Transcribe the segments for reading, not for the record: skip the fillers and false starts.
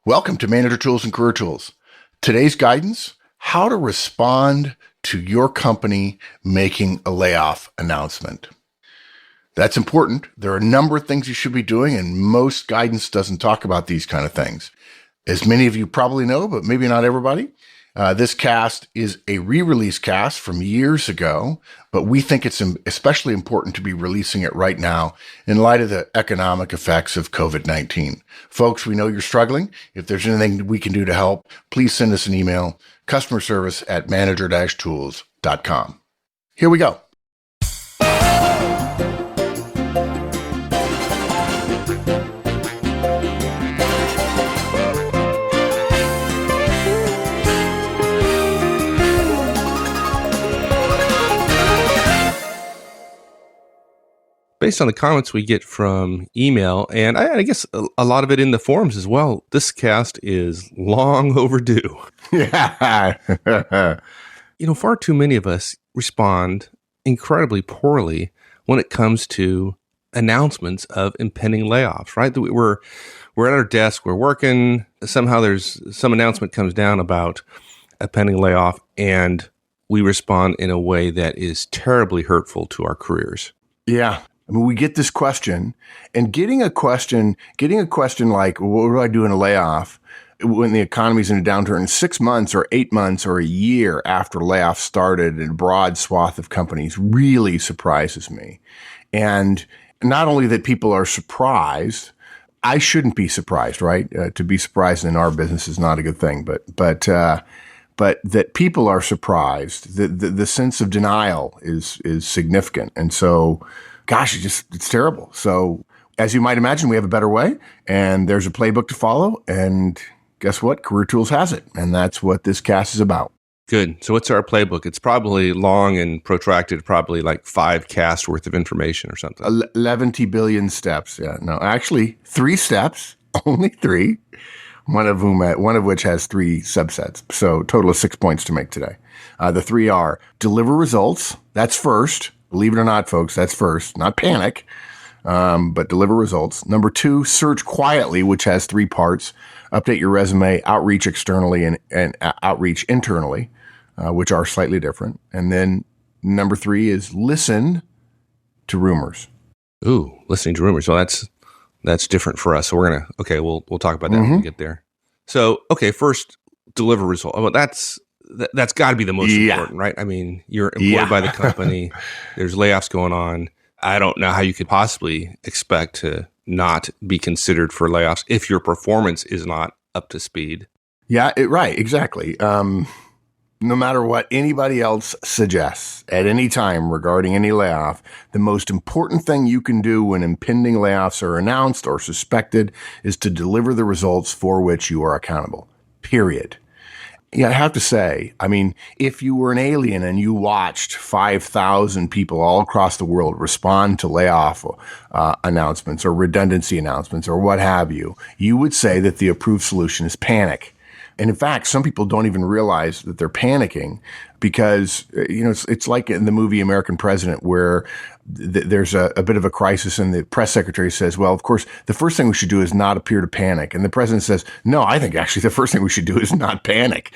Welcome to Manager Tools and Career Tools. Today's guidance, how to respond to your company making a layoff announcement. That's important. There are a number of things you should be doing, and most guidance doesn't talk about these kind of things. As many of you probably know, but maybe not everybody, this cast is a re-release cast from years ago, but we think it's especially important to be releasing it right now in light of the economic effects of COVID-19. Folks, we know you're struggling. If there's anything we can do to help, please send us an email, customerservice@manager-tools.com. Here we go. Based on the comments we get from email, and I guess a lot of it in the forums as well, this cast is long overdue. Yeah. Far too many of us respond incredibly poorly when it comes to announcements of impending layoffs, right? We're at our desk, we're working, somehow there's some announcement comes down about a pending layoff, and we respond in a way that is terribly hurtful to our careers. Yeah. I mean, we get this question, and getting a question like, what do I do in a layoff when the economy's in a downturn 6 months or 8 months or a year after layoffs started in a broad swath of companies really surprises me. And not only that people are surprised, I shouldn't be surprised, right? To be surprised in our business is not a good thing, but that people are surprised, the sense of denial is significant. And so, gosh, it's terrible. So as you might imagine, we have a better way, and there's a playbook to follow. And guess what? Career Tools has it. And that's what this cast is about. Good. So what's our playbook? It's probably long and protracted, probably like 5 casts worth of information or something. 11 billion steps. Yeah, no, actually 3 steps, only 3, one of which has 3 subsets. So total of 6 points to make today. The 3 are deliver results. That's first. Believe it or not, folks, that's first. Not panic, but deliver results. Number 2, search quietly, which has 3 parts. Update your resume, outreach externally, and outreach internally, which are slightly different. And then number 3 is listen to rumors. Ooh, listening to rumors. Well, that's different for us. So we'll talk about that when we get there. So, okay, first, deliver result. Well, that's got to be the most important, right? I mean, you're employed by the company. There's layoffs going on. I don't know how you could possibly expect to not be considered for layoffs if your performance is not up to speed. Yeah, right. Exactly. No matter what anybody else suggests at any time regarding any layoff, the most important thing you can do when impending layoffs are announced or suspected is to deliver the results for which you are accountable. Period. Yeah, I have to say, I mean, if you were an alien and you watched 5,000 people all across the world respond to layoff announcements or redundancy announcements or what have you, you would say that the approved solution is panic. And in fact, some people don't even realize that they're panicking because, it's like in the movie American President where there's a bit of a crisis and the press secretary says, well, of course, the first thing we should do is not appear to panic. And the president says, no, I think actually the first thing we should do is not panic.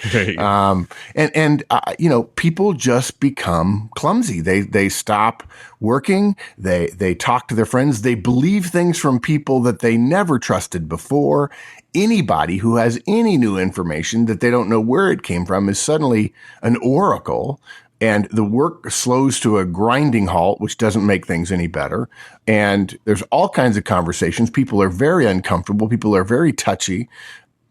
People just become clumsy. They stop working. They talk to their friends. They believe things from people that they never trusted before. Anybody who has any new information that they don't know where it came from is suddenly an oracle, and the work slows to a grinding halt, which doesn't make things any better. And there's all kinds of conversations. People are very uncomfortable. People are very touchy,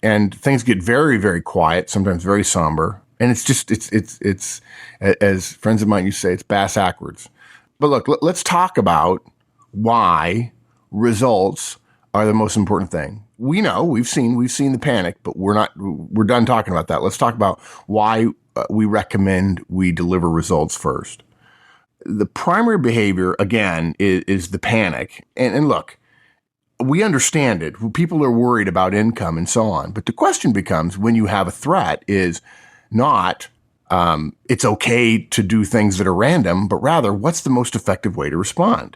and things get very, very quiet, sometimes very somber. And it's as friends of mine used to say, it's bass backwards. But look, let's talk about why results are the most important thing. We know we've seen the panic, but we're done talking about that. Let's talk about why we recommend we deliver results first. The primary behavior, again, is the panic. And look, we understand it. People are worried about income and so on. But the question becomes, when you have a threat, is not it's okay to do things that are random, but rather, what's the most effective way to respond?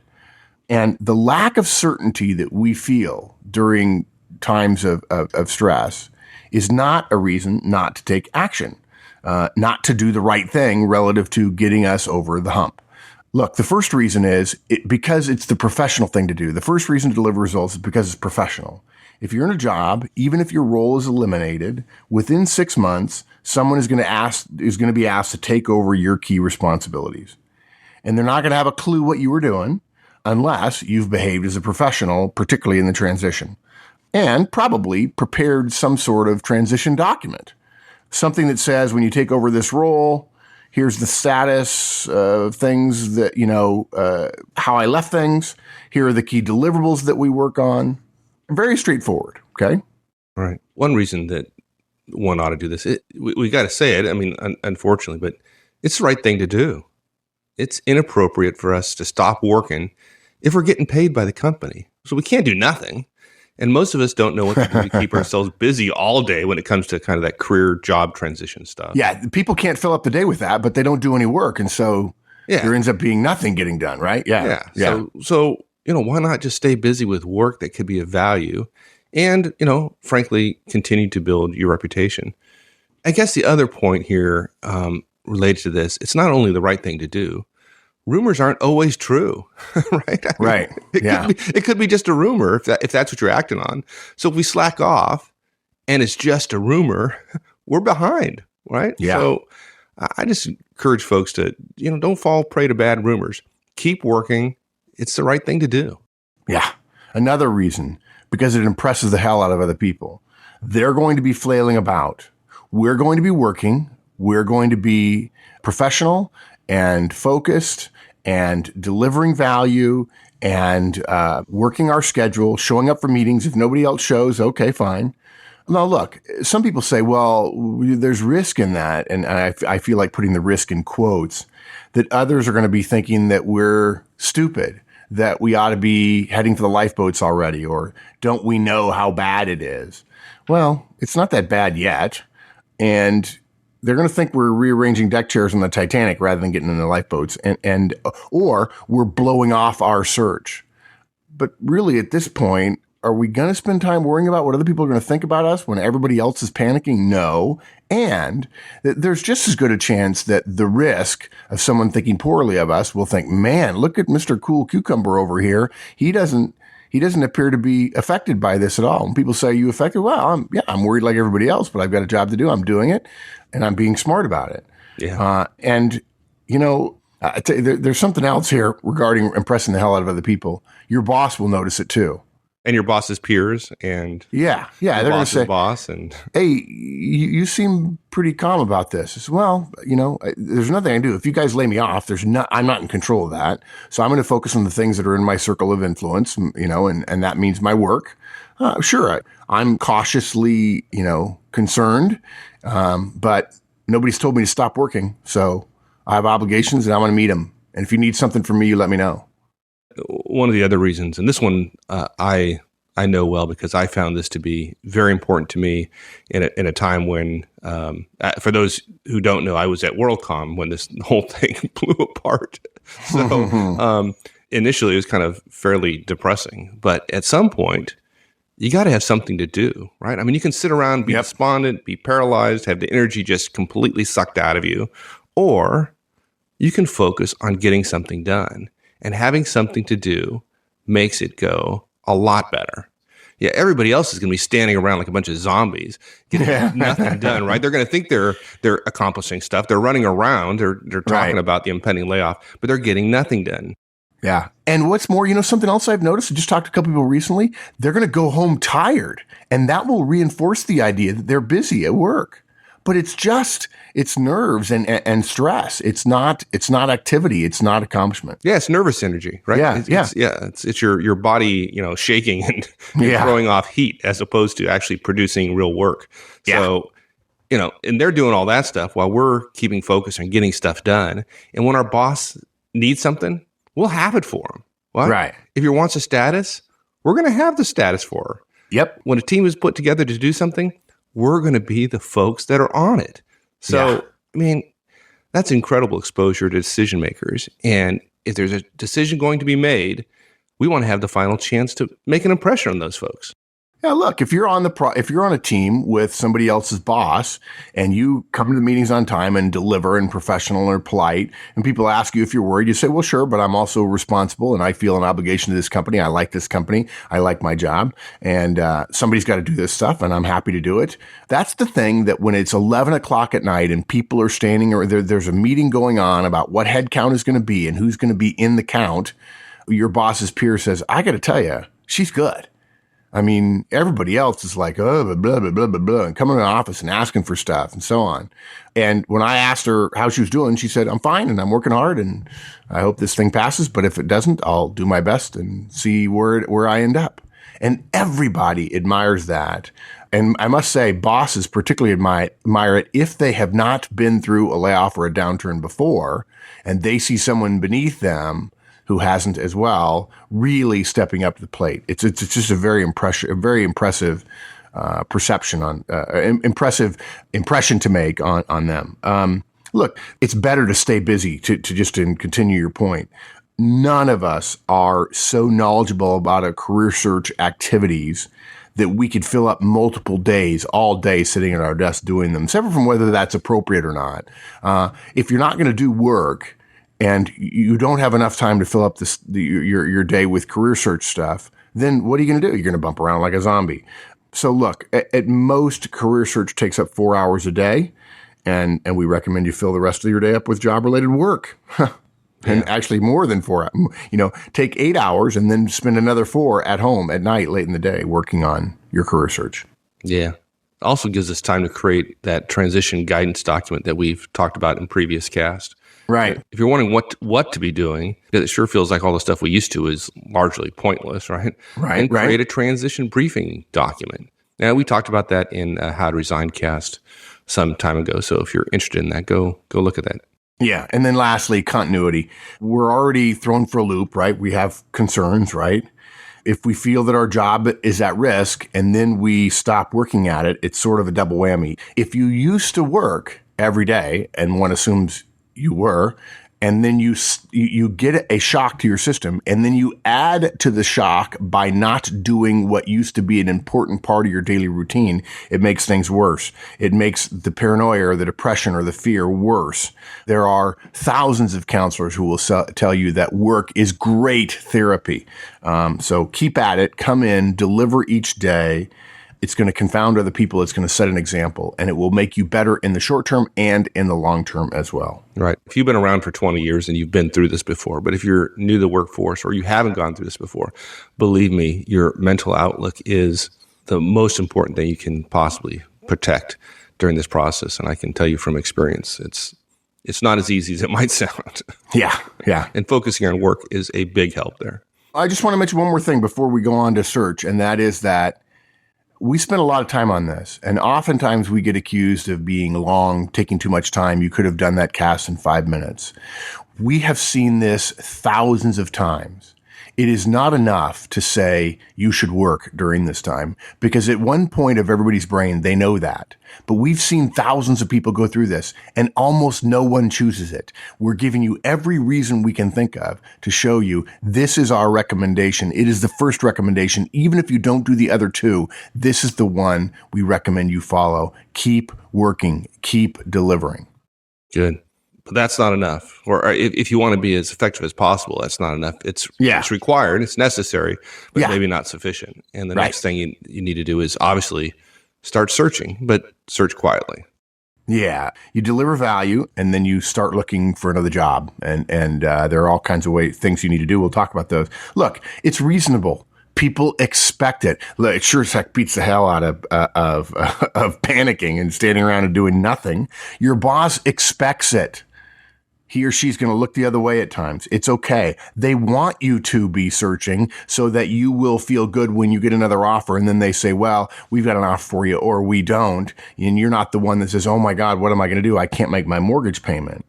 And the lack of certainty that we feel during times of stress is not a reason not to take action, not to do the right thing relative to getting us over the hump. Look, the first reason is because it's the professional thing to do. The first reason to deliver results is because it's professional. If you're in a job, even if your role is eliminated, within 6 months, someone is going to be asked to take over your key responsibilities. And they're not going to have a clue what you were doing unless you've behaved as a professional, particularly in the transition, and probably prepared some sort of transition document, something that says when you take over this role, here's the status of things that, how I left things. Here are the key deliverables that we work on. Very straightforward. Okay. Right. One reason that one ought to do this, we got to say it. I mean, unfortunately, but it's the right thing to do. It's inappropriate for us to stop working if we're getting paid by the company. So we can't do nothing. And most of us don't know what to do to keep ourselves busy all day when it comes to kind of that career job transition stuff. Yeah, people can't fill up the day with that, but they don't do any work. And so there ends up being nothing getting done, right? Yeah. So, why not just stay busy with work that could be of value and, frankly, continue to build your reputation? I guess the other point here related to this, it's not only the right thing to do. Rumors aren't always true, right? Right. It could be just a rumor if that's what you're acting on. So if we slack off and it's just a rumor, we're behind, right? Yeah. So I just encourage folks to, don't fall prey to bad rumors. Keep working. It's the right thing to do. Yeah. Another reason, because it impresses the hell out of other people. They're going to be flailing about. We're going to be working. We're going to be professional and focused and delivering value and working our schedule, showing up for meetings. If nobody else shows, okay, fine. Now, look, some people say, well, there's risk in that. And I feel like putting the risk in quotes, that others are going to be thinking that we're stupid, that we ought to be heading for the lifeboats already, or don't we know how bad it is? Well, it's not that bad yet. And they're going to think we're rearranging deck chairs on the Titanic rather than getting in the lifeboats, or we're blowing off our search. But really, at this point, are we going to spend time worrying about what other people are going to think about us when everybody else is panicking? No. And there's just as good a chance that the risk of someone thinking poorly of us will think, man, look at Mr. Cool Cucumber over here. He doesn't appear to be affected by this at all. When people say, you affected? Well, I'm worried like everybody else, but I've got a job to do. I'm doing it, and I'm being smart about it. Yeah. I tell you, there's something else here regarding impressing the hell out of other people. Your boss will notice it too. And your boss's peers and they're going to say, boss and hey, you seem pretty calm about this. I said, well, there's nothing I can do. If you guys lay me off, I'm not in control of that. So I'm going to focus on the things that are in my circle of influence, and that means my work. Sure, I'm cautiously, concerned, but nobody's told me to stop working. So I have obligations and I'm going to meet them. And if you need something from me, you let me know. One of the other reasons, and this one I know well because I found this to be very important to me in a time when, for those who don't know, I was at WorldCom when this whole thing blew apart. So initially it was kind of fairly depressing, but at some point you got to have something to do, right? I mean, you can sit around, be despondent, be paralyzed, have the energy just completely sucked out of you, or you can focus on getting something done. And having something to do makes it go a lot better. Yeah, everybody else is going to be standing around like a bunch of zombies, getting nothing done, right? They're going to think they're accomplishing stuff. They're running around. They're talking about the impending layoff, but they're getting nothing done. Yeah. And what's more, something else I've noticed, I just talked to a couple people recently, they're going to go home tired. And that will reinforce the idea that they're busy at work. But it's nerves and stress. It's not activity. It's not accomplishment. Yeah, it's nervous energy, right? It's your body, shaking and throwing off heat as opposed to actually producing real work. Yeah. So, and they're doing all that stuff while we're keeping focus on getting stuff done. And when our boss needs something, we'll have it for him. What? Right. If he wants a status, we're going to have the status for her. Yep. When a team is put together to do something, we're going to be the folks that are on it. So, I mean, that's incredible exposure to decision makers. And if there's a decision going to be made, we want to have the final chance to make an impression on those folks. Now, look, if you're on if you're on a team with somebody else's boss and you come to the meetings on time and deliver and professional or polite, and people ask you if you're worried, you say, well, sure, but I'm also responsible and I feel an obligation to this company. I like this company. I like my job, and somebody's got to do this stuff and I'm happy to do it. That's the thing that when it's 11 o'clock at night and people are standing or there's a meeting going on about what head count is going to be and who's going to be in the count, your boss's peer says, I got to tell you, she's good. I mean, everybody else is like, oh, blah, blah, blah, blah, blah, and coming to the office and asking for stuff and so on. And when I asked her how she was doing, she said, I'm fine and I'm working hard and I hope this thing passes. But if it doesn't, I'll do my best and see where I end up. And everybody admires that. And I must say, bosses particularly admire it if they have not been through a layoff or a downturn before and they see someone beneath them who hasn't as well, really stepping up to the plate. It's just a very impressive perception on impressive impression to make on them. Look, it's better to stay busy to continue your point. None of us are so knowledgeable about our career search activities that we could fill up multiple days, all day sitting at our desk doing them, separate from whether that's appropriate or not. If you're not going to do work, and you don't have enough time to fill up your day with career search stuff, then what are you going to do? You're going to bump around like a zombie. So look, at most, career search takes up 4 hours a day, and we recommend you fill the rest of your day up with job-related work. And actually more than 4 hours. Take 8 hours and then spend another 4 at home at night, late in the day, working on your career search. Yeah. Also gives us time to create that transition guidance document that we've talked about in previous cast. Right. If you're wondering what to be doing, because it sure feels like all the stuff we used to is largely pointless, right? Right. And create a transition briefing document. Now, we talked about that in How to Resign cast some time ago. So if you're interested in that, go look at that. Yeah. And then lastly, continuity. We're already thrown for a loop, right? We have concerns, right? If we feel that our job is at risk and then we stop working at it, it's sort of a double whammy. If you used to work every day, and one assumes you were, and then you get a shock to your system, and then you add to the shock by not doing what used to be an important part of your daily routine, it makes things worse. It makes the paranoia or the depression or the fear worse. There are thousands of counselors who will tell you that work is great therapy. So keep at it, come in, deliver each day. It's going to confound other people. It's going to set an example, and it will make you better in the short term and in the long term as well. Right. If you've been around for 20 years and you've been through this before, but if you're new to the workforce or you haven't gone through this before, believe me, your mental outlook is the most important thing you can possibly protect during this process. And I can tell you from experience, it's not as easy as it might sound. Yeah. And focusing on work is a big help there. I just want to mention one more thing before we go on to search, and that is that we spend a lot of time on this, and oftentimes we get accused of being long, taking too much time. You could have done that cast in 5 minutes. We have seen this thousands of times. It is not enough to say you should work during this time, because at one point of everybody's brain, they know that. But we've seen thousands of people go through this, and almost no one chooses it. We're giving you every reason we can think of to show you this is our recommendation. It is the first recommendation. Even if you don't do the other two, this is the one we recommend you follow. Keep working. Keep delivering. Good. But that's not enough. Or if you want to be as effective as possible, that's not enough. It's required, it's necessary, but maybe not sufficient. And the next thing you need to do is obviously start searching, but search quietly. Yeah. You deliver value, and then you start looking for another job. And there are all kinds of things you need to do. We'll talk about those. Look, it's reasonable. People expect it. It sure as heck beats the hell out of panicking and standing around and doing nothing. Your boss expects it. He or she's going to look the other way at times. It's okay. They want you to be searching so that you will feel good when you get another offer. And then they say, well, we've got an offer for you, or we don't. And you're not the one that says, oh my God, what am I going to do? I can't make my mortgage payment.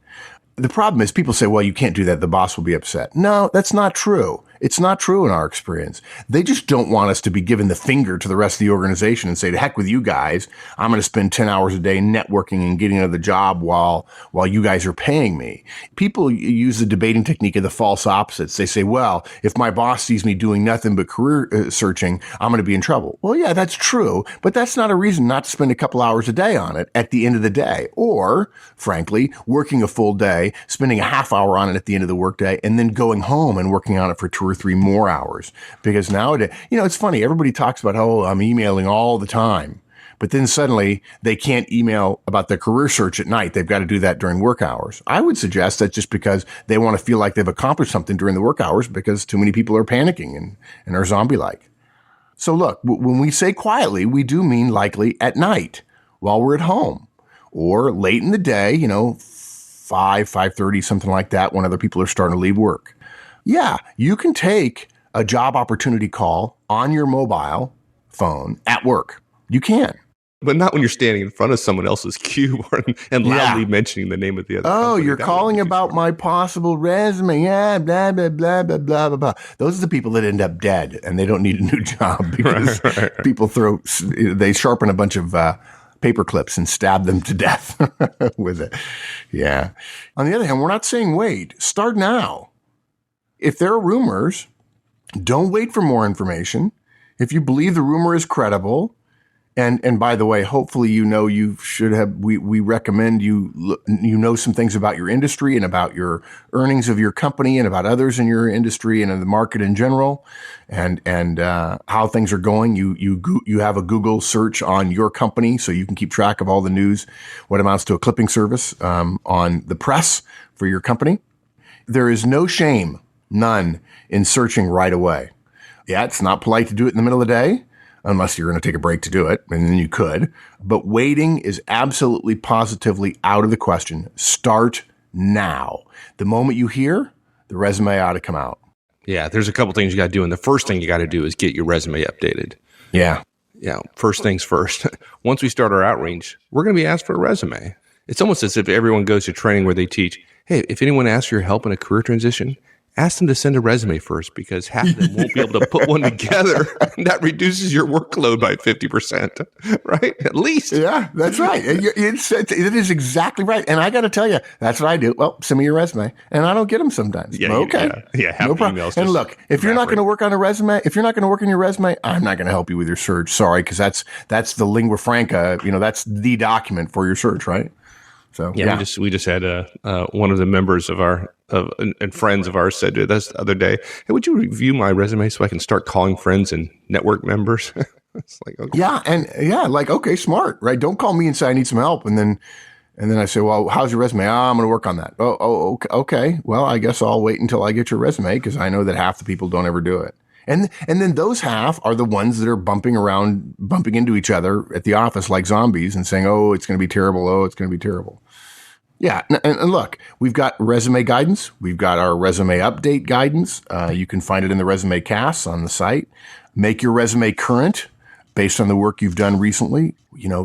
The problem is people say, well, you can't do that. The boss will be upset. No, that's not true. It's not true in our experience. They just don't want us to be giving the finger to the rest of the organization and say, to heck with you guys. I'm going to spend 10 hours a day networking and getting another job while you guys are paying me. People use the debating technique of the false opposites. They say, well, if my boss sees me doing nothing but career searching, I'm going to be in trouble. Well, yeah, that's true, but that's not a reason not to spend a couple hours a day on it at the end of the day. Or, frankly, working a full day, spending a half hour on it at the end of the workday, and then going home and working on it for 2 or 3 more hours. Because nowadays, it's funny. Everybody talks about, oh, I'm emailing all the time. But then suddenly they can't email about their career search at night. They've got to do that during work hours. I would suggest that's just because they want to feel like they've accomplished something during the work hours because too many people are panicking and are zombie-like. So look, when we say quietly, we do mean likely at night while we're at home or late in the day, 5:30, something like that, when other people are starting to leave work. Yeah, you can take a job opportunity call on your mobile phone at work. You can. But not when you're standing in front of someone else's keyboard and loudly mentioning the name of the other company. You're calling about my possible resume. Yeah, blah, blah, blah, blah, blah, blah, blah. Those are the people that end up dead, and they don't need a new job because people they sharpen a bunch of paper clips and stab them to death with it. Yeah. On the other hand, we're not saying wait. Start now. If there are rumors, don't wait for more information. If you believe the rumor is credible, and by the way, hopefully you should have. We recommend you know some things about your industry and about your earnings of your company and about others in your industry and in the market in general, and how things are going. You have a Google search on your company so you can keep track of all the news, what amounts to a clipping service on the press for your company. There is no shame. None in searching right away. Yeah, it's not polite to do it in the middle of the day, unless you're going to take a break to do it, and then you could. But waiting is absolutely, positively out of the question. Start now. The moment you hear, the resume ought to come out. Yeah, there's a couple things you got to do, and the first thing you got to do is get your resume updated. Yeah. Yeah, first things first. Once we start our outreach, we're going to be asked for a resume. It's almost as if everyone goes to training where they teach, hey, if anyone asks for your help in a career transition, ask them to send a resume first because half of them won't be able to put one together. And that reduces your workload by 50%, right? At least. Yeah, that's right. It is exactly right. And I got to tell you, that's what I do. Well, send me your resume. And I don't get them sometimes. Yeah, okay. No problem. And look, if you're not going to work on a resume, if you're not going to work on your resume, I'm not going to help you with your search. Sorry, because that's the lingua franca. That's the document for your search, right? So yeah. We just had one of the members of our and friends of ours said to us the other day, "Hey, would you review my resume so I can start calling friends and network members?" It's like, okay. Okay, smart, right? Don't call me and say I need some help, and then I say, "Well, how's your resume?" I'm going to work on that. Oh, okay. Well, I guess I'll wait until I get your resume because I know that half the people don't ever do it. And then those half are the ones that are bumping into each other at the office like zombies and saying, "Oh, it's going to be terrible. Oh, it's going to be terrible." Yeah. And look, we've got resume guidance. We've got our resume update guidance. You can find it in the resume casts on the site. Make your resume current based on the work you've done recently.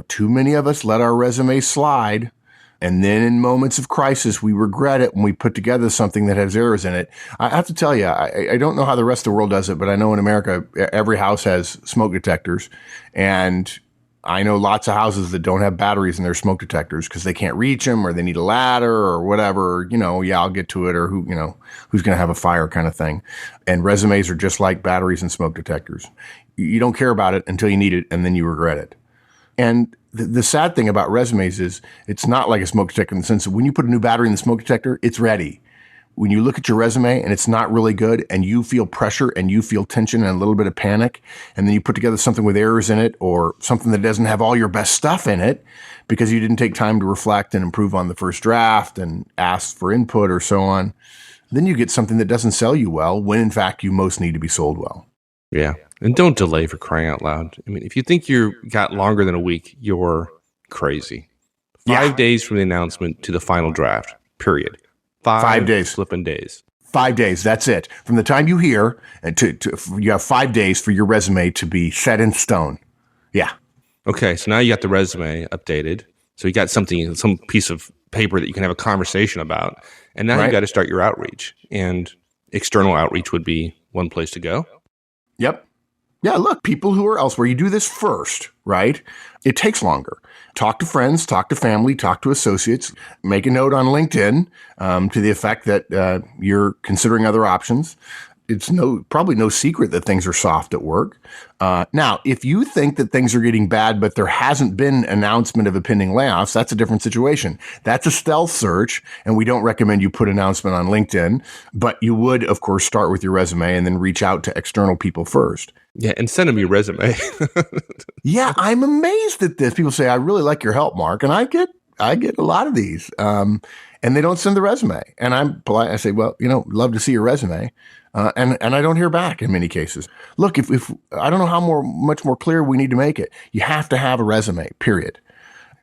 Too many of us let our resume slide. And then in moments of crisis, we regret it when we put together something that has errors in it. I have to tell you, I don't know how the rest of the world does it, but I know in America, every house has smoke detectors. And I know lots of houses that don't have batteries in their smoke detectors because they can't reach them or they need a ladder or whatever, I'll get to it or who's going to have a fire kind of thing. And resumes are just like batteries and smoke detectors. You don't care about it until you need it and then you regret it. And the sad thing about resumes is it's not like a smoke detector in the sense that when you put a new battery in the smoke detector, it's ready. When you look at your resume and it's not really good and you feel pressure and you feel tension and a little bit of panic, and then you put together something with errors in it or something that doesn't have all your best stuff in it because you didn't take time to reflect and improve on the first draft and ask for input or so on, then you get something that doesn't sell you well when in fact you most need to be sold well. Yeah. And don't delay, for crying out loud. I mean, if you think you got longer than a week, you're crazy. 5 days from the announcement to the final draft, period. 5 days. Flipping days. 5 days. That's it. From the time you hear, and you have 5 days for your resume to be set in stone. Yeah. Okay. So now you got the resume updated. So you got some piece of paper that you can have a conversation about. And now you got to start your outreach. And external outreach would be one place to go. Yep. Yeah, look, people who are elsewhere, you do this first, right? It takes longer. Talk to friends, talk to family, talk to associates, make a note on LinkedIn to the effect that you're considering other options. It's probably no secret that things are soft at work. Now, if you think that things are getting bad, but there hasn't been announcement of impending layoffs, that's a different situation. That's a stealth search, and we don't recommend you put announcement on LinkedIn, but you would, of course, start with your resume and then reach out to external people first. Yeah, and send them your resume. Yeah, I'm amazed at this. People say, I really like your help, Mark, and I get a lot of these, and they don't send the resume. And I'm polite. I say, well, love to see your resume. And I don't hear back in many cases. Look, if I don't know how much more clear we need to make it. You have to have a resume, period.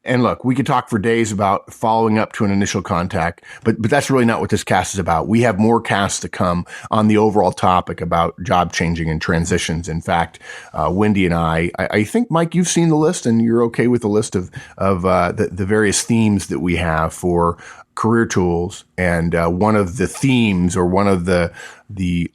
And look, we could talk for days about following up to an initial contact, but that's really not what this cast is about. We have more casts to come on the overall topic about job changing and transitions. In fact, Wendy and I think, Mike, you've seen the list and you're okay with the list of the various themes that we have for career tools. And one of the themes or one of the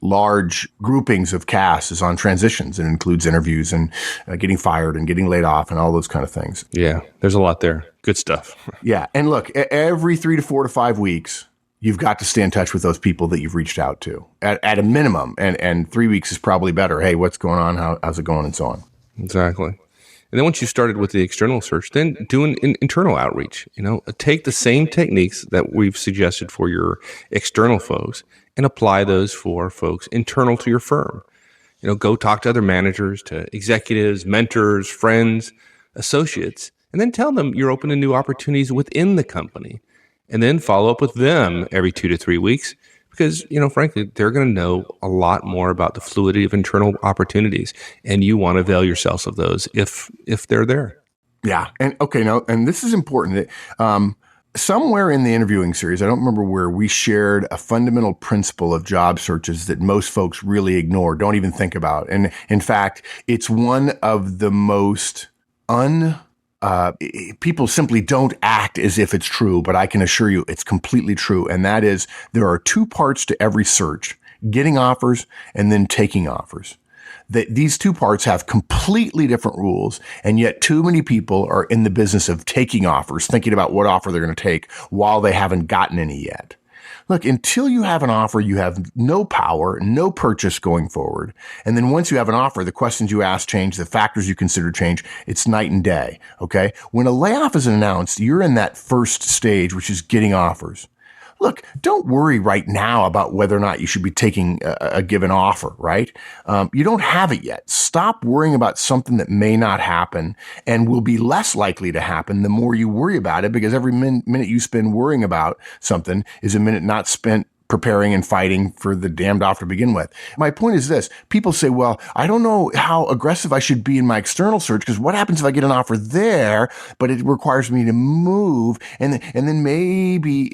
large groupings of casts is on transitions and includes interviews and getting fired and getting laid off and all those kind of things. Yeah, there's a lot there. Good stuff. Yeah. And look, every 3 to 4 to 5 weeks, you've got to stay in touch with those people that you've reached out to at a minimum. And 3 weeks is probably better. Hey, what's going on? How's it going? And so on. Exactly. And then once you started with the external search, then do an internal outreach. Take the same techniques that we've suggested for your external folks and apply those for folks internal to your firm. Go talk to other managers, to executives, mentors, friends, associates, and then tell them you're open to new opportunities within the company. And then follow up with them every 2 to 3 weeks. Because, frankly, they're going to know a lot more about the fluidity of internal opportunities, and you want to avail yourselves of those if they're there. Yeah. And okay, now, and this is important. Somewhere in the interviewing series, I don't remember where, we shared a fundamental principle of job searches that most folks really ignore, don't even think about. And in fact, it's one of the most people simply don't act as if it's true, but I can assure you it's completely true. And that is, there are 2 parts to every search: getting offers and then taking offers. These 2 parts have completely different rules, and yet too many people are in the business of taking offers, thinking about what offer they're going to take while they haven't gotten any yet. Look, until you have an offer, you have no power, no purchase going forward. And then once you have an offer, the questions you ask change, the factors you consider change. It's night and day. Okay. When a layoff is announced, you're in that first stage, which is getting offers. Look, don't worry right now about whether or not you should be taking a given offer, right? You don't have it yet. Stop worrying about something that may not happen and will be less likely to happen the more you worry about it, because every minute you spend worrying about something is a minute not spent preparing and fighting for the damned offer to begin with. My point is this. People say, well, I don't know how aggressive I should be in my external search, because what happens if I get an offer there, but it requires me to move, and then maybe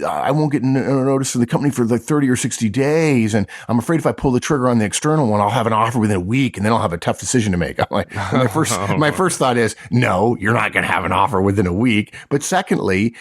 I won't get notice from the company for like 30 or 60 days, and I'm afraid if I pull the trigger on the external one, I'll have an offer within a week, and then I'll have a tough decision to make. I'm like, my first thought is, no, you're not going to have an offer within a week. But secondly,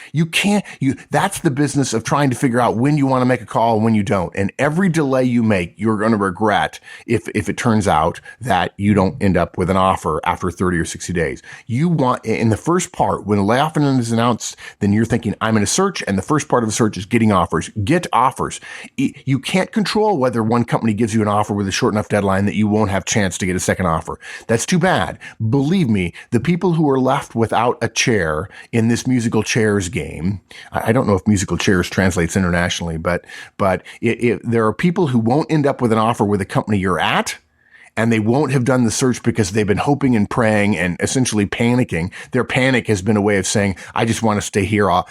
that's the business of trying to figure out when you want to make a call and when you don't. And every delay you make, you're going to regret if it turns out that you don't end up with an offer after 30 or 60 days. You want, in the first part, when a layoff is announced, then you're thinking, I'm in a search, and the first part of the search is getting offers. Get offers. You can't control whether one company gives you an offer with a short enough deadline that you won't have chance to get a second offer. That's too bad. Believe me, the people who are left without a chair in this musical chairs game, I don't know if musical chairs translates internationally, but there are people who won't end up with an offer with a company you're at, and they won't have done the search because they've been hoping and praying and essentially panicking. Their panic has been a way of saying, I just want to stay here. I'll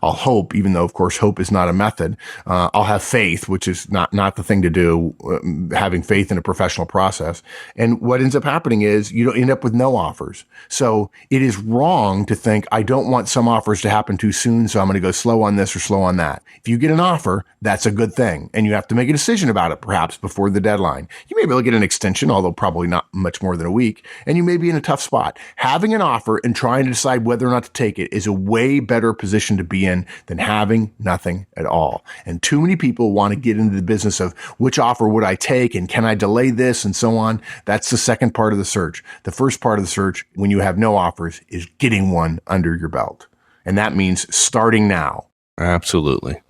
hope, even though of course hope is not a method. I'll have faith, which is not the thing to do, having faith in a professional process. And what ends up happening is you don't end up with no offers. So it is wrong to think, I don't want some offers to happen too soon, so I'm going to go slow on this or slow on that. If you get an offer, that's a good thing. And you have to make a decision about it perhaps before the deadline. You may be able to get an extension extension, although probably not much more than a week, and you may be in a tough spot. Having an offer and trying to decide whether or not to take it is a way better position to be in than having nothing at all. And too many people want to get into the business of which offer would I take and can I delay this and so on. That's the second part of the search. The first part of the search, when you have no offers, is getting one under your belt. And that means starting now. Absolutely.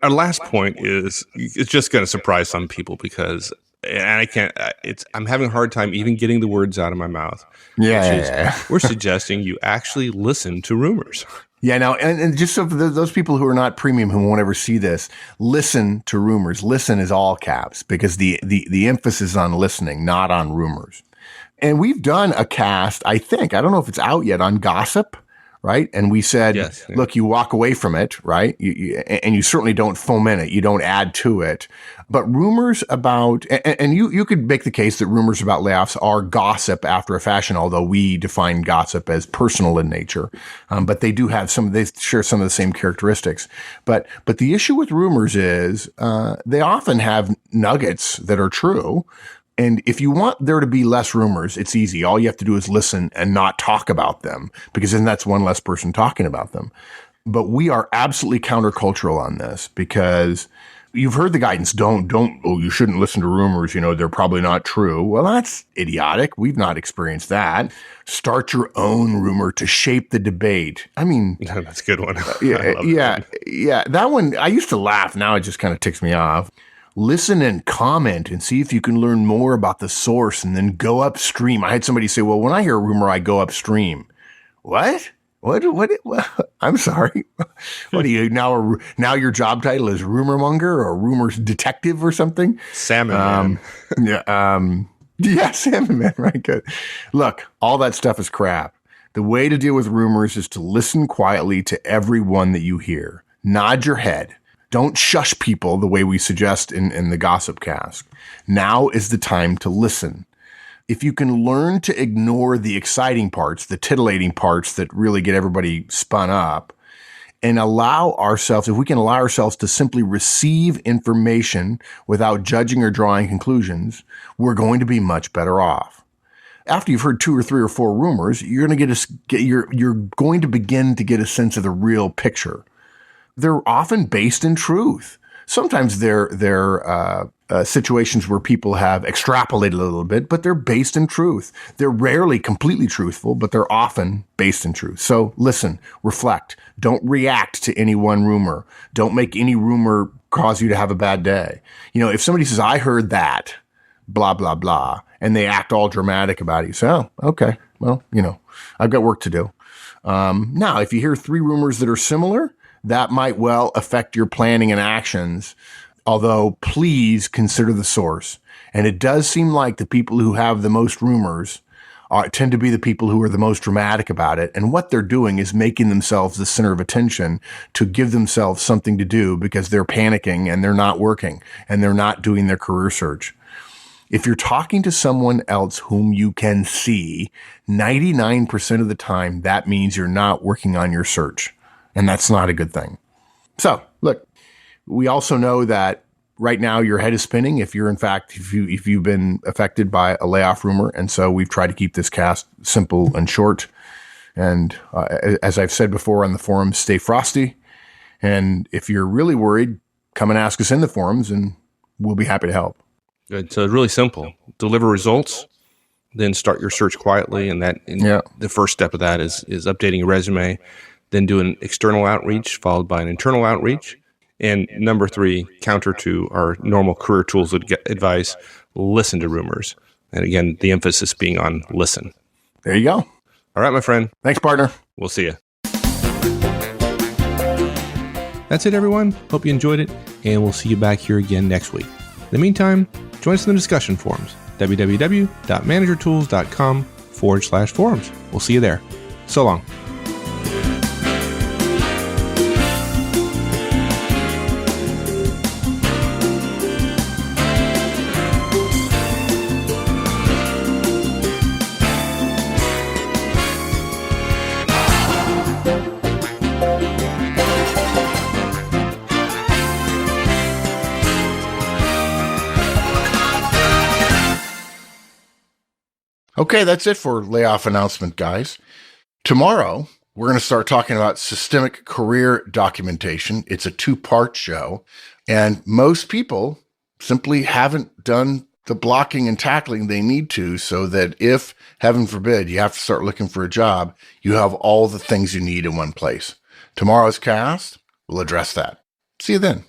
Our last point is, it's just going to surprise some people because, and I'm having a hard time even getting the words out of my mouth. We're suggesting you actually listen to rumors. Yeah, now, and just so for those people who are not premium who won't ever see this, listen to rumors. Listen is all caps because the emphasis is on listening, not on rumors. And we've done a cast, I don't know if it's out yet, on gossip. Right. And we said, yes, yeah. Look, you walk away from it. Right. And you certainly don't foment it. You don't add to it. But rumors about, and you could make the case that rumors about layoffs are gossip after a fashion, although we define gossip as personal in nature. But they do have they share some of the same characteristics. But the issue with rumors is they often have nuggets that are true. And if you want there to be less rumors, it's easy. All you have to do is listen and not talk about them, because then that's one less person talking about them. But we are absolutely countercultural on this, because you've heard the guidance. You shouldn't listen to rumors. They're probably not true. Well, that's idiotic. We've not experienced that. Start your own rumor to shape the debate. I mean, that's a good one. Yeah. That one, I used to laugh. Now it just kind of ticks me off. Listen and comment and see if you can learn more about the source and then go upstream. I had somebody say, well, when I hear a rumor, I go upstream. What? What? I'm sorry. What are you now your job title is rumor monger or rumor detective or something? Salmon man. Yeah, salmon man. Right. Good. Look, all that stuff is crap. The way to deal with rumors is to listen quietly to everyone that you hear. Nod your head. Don't shush people the way we suggest in the gossip cast. Now is the time to listen. If you can learn to ignore the exciting parts, the titillating parts that really get everybody spun up, and if we can allow ourselves to simply receive information without judging or drawing conclusions, we're going to be much better off. After you've heard 2 or 3 or 4 rumors, you're going to begin to get a sense of the real picture. They're often based in truth. Sometimes they're situations where people have extrapolated a little bit, but they're based in truth. They're rarely completely truthful, but they're often based in truth. So listen, reflect. Don't react to any one rumor. Don't make any rumor cause you to have a bad day. If somebody says, I heard that, blah, blah, blah, and they act all dramatic about it, you say, oh, okay, well, I've got work to do. Now, if you hear 3 rumors that are similar, that might well affect your planning and actions, although please consider the source. And it does seem like the people who have the most rumors tend to be the people who are the most dramatic about it. And what they're doing is making themselves the center of attention to give themselves something to do because they're panicking and they're not working and they're not doing their career search. If you're talking to someone else whom you can see, 99% of the time, that means you're not working on your search. And that's not a good thing. So, look, we also know that right now your head is spinning if you've been affected by a layoff rumor. And so we've tried to keep this cast simple and short. And as I've said before on the forums, stay frosty. And if you're really worried, come and ask us in the forums and we'll be happy to help. Good. So it's really simple. Deliver results, then start your search quietly. And the first step of that is updating your resume. Then do an external outreach followed by an internal outreach. And number 3, counter to our normal career tools advice, listen to rumors. And again, the emphasis being on listen. There you go. All right, my friend. Thanks, partner. We'll see you. That's it, everyone. Hope you enjoyed it, and we'll see you back here again next week. In the meantime, join us in the discussion forums, www.managertools.com/forums. We'll see you there. So long. Okay, that's it for layoff announcement, guys. Tomorrow, we're going to start talking about systemic career documentation. It's a 2-part show, and most people simply haven't done the blocking and tackling they need to, so that if, heaven forbid, you have to start looking for a job, you have all the things you need in one place. Tomorrow's cast will address that. See you then.